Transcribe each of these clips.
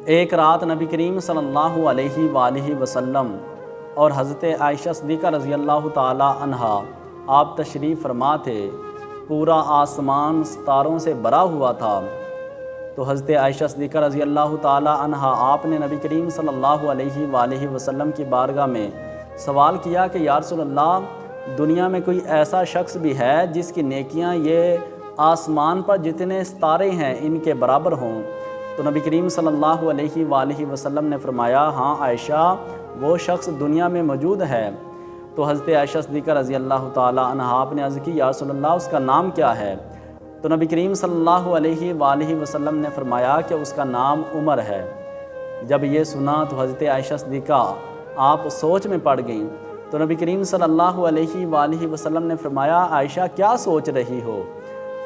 ایک رات نبی کریم صلی اللہ علیہ وآلہ وسلم اور حضرت عائشہ صدیقہ رضی اللہ تعالی عنہا آپ تشریف فرما تھے۔ پورا آسمان ستاروں سے بھرا ہوا تھا، تو حضرت عائشہ صدیقہ رضی اللہ تعالی عنہا آپ نے نبی کریم صلی اللہ علیہ وآلہ وسلم کی بارگاہ میں سوال کیا کہ یا رسول اللہ، دنیا میں کوئی ایسا شخص بھی ہے جس کی نیکیاں یہ آسمان پر جتنے ستارے ہیں ان کے برابر ہوں؟ تو نبی کریم صلی اللہ علیہ وآلہ وسلم نے فرمایا، ہاں عائشہ، وہ شخص دنیا میں موجود ہے۔ تو حضرت عائشہ صدیقہ رضی اللہ تعالی عنہا آپ نے عرض کی، یا رسول اللہ، اس کا نام کیا ہے؟ تو نبی کریم صلی اللہ علیہ وآلہ وسلم نے فرمایا کہ اس کا نام عمر ہے۔ جب یہ سنا تو حضرت عائشہ صدیقہ آپ سوچ میں پڑ گئیں۔ تو نبی کریم صلی اللہ علیہ وآلہ وسلم نے فرمایا، عائشہ کیا سوچ رہی ہو؟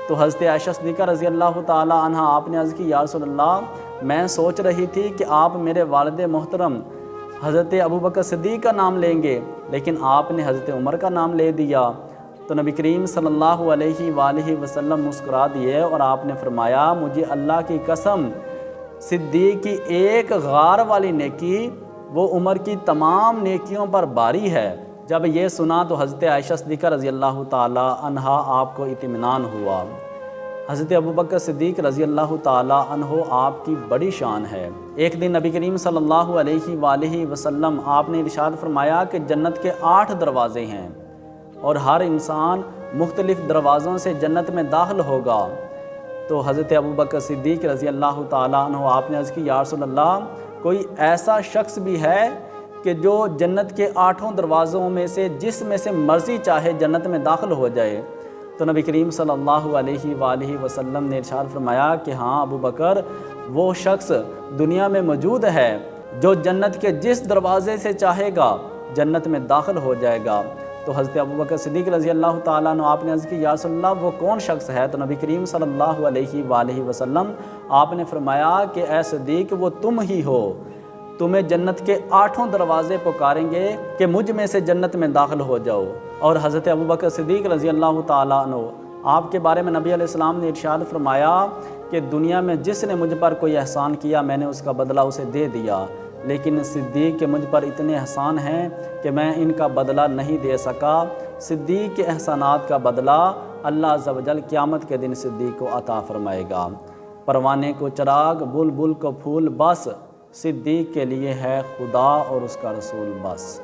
تو حضرت عائشہ صدیقہ رضی اللہ تعالی عنہا آپ نے عرض کی، یا رسول اللہ، میں سوچ رہی تھی کہ آپ میرے والد محترم حضرت ابوبکر صدیق کا نام لیں گے، لیکن آپ نے حضرت عمر کا نام لے دیا۔ تو نبی کریم صلی اللہ علیہ وآلہ وسلم مسکرا دیے اور آپ نے فرمایا، مجھے اللہ کی قسم، صدیق کی ایک غار والی نیکی وہ عمر کی تمام نیکیوں پر بھاری ہے۔ جب یہ سنا تو حضرت عائشہ صدیقہ رضی اللہ تعالی عنہا آپ کو اطمینان ہوا۔ حضرت ابوبکر صدیق رضی اللہ تعالی عنہ آپ کی بڑی شان ہے۔ ایک دن نبی کریم صلی اللہ علیہ وآلہ وسلم آپ نے ارشاد فرمایا کہ جنت کے 8 دروازے ہیں اور ہر انسان مختلف دروازوں سے جنت میں داخل ہوگا۔ تو حضرت ابوبکر صدیق رضی اللہ تعالی عنہ آپ نے عرض کی، یا رسول اللہ، کوئی ایسا شخص بھی ہے کہ جو جنت کے 8 دروازوں میں سے جس میں سے مرضی چاہے جنت میں داخل ہو جائے؟ تو نبی کریم صلی اللہ علیہ وآلہ وسلم نے ارشاد فرمایا کہ ہاں ابو بکر، وہ شخص دنیا میں موجود ہے جو جنت کے جس دروازے سے چاہے گا جنت میں داخل ہو جائے گا۔ تو حضرت ابوبکر صدیق رضی اللہ تعالیٰ عنہ آپ نے عرض کی، یا رسول اللہ، وہ کون شخص ہے؟ تو نبی کریم صلی اللہ علیہ وآلہ وسلم آپ نے فرمایا کہ اے صدیق، وہ تم ہی ہو۔ تمہیں جنت کے 8 دروازے پکاریں گے کہ مجھ میں سے جنت میں داخل ہو جاؤ۔ اور حضرت ابوبکر صدیق رضی اللہ تعالیٰ عنہ آپ کے بارے میں نبی علیہ السلام نے ارشاد فرمایا کہ دنیا میں جس نے مجھ پر کوئی احسان کیا میں نے اس کا بدلہ اسے دے دیا، لیکن صدیق کے مجھ پر اتنے احسان ہیں کہ میں ان کا بدلہ نہیں دے سکا۔ صدیق کے احسانات کا بدلہ اللہ عز و جل قیامت کے دن صدیق کو عطا فرمائے گا۔ پروانے کو چراغ، بلبل کو پھول، بس صدیق کے لیے ہے خدا اور اس کا رسول بس۔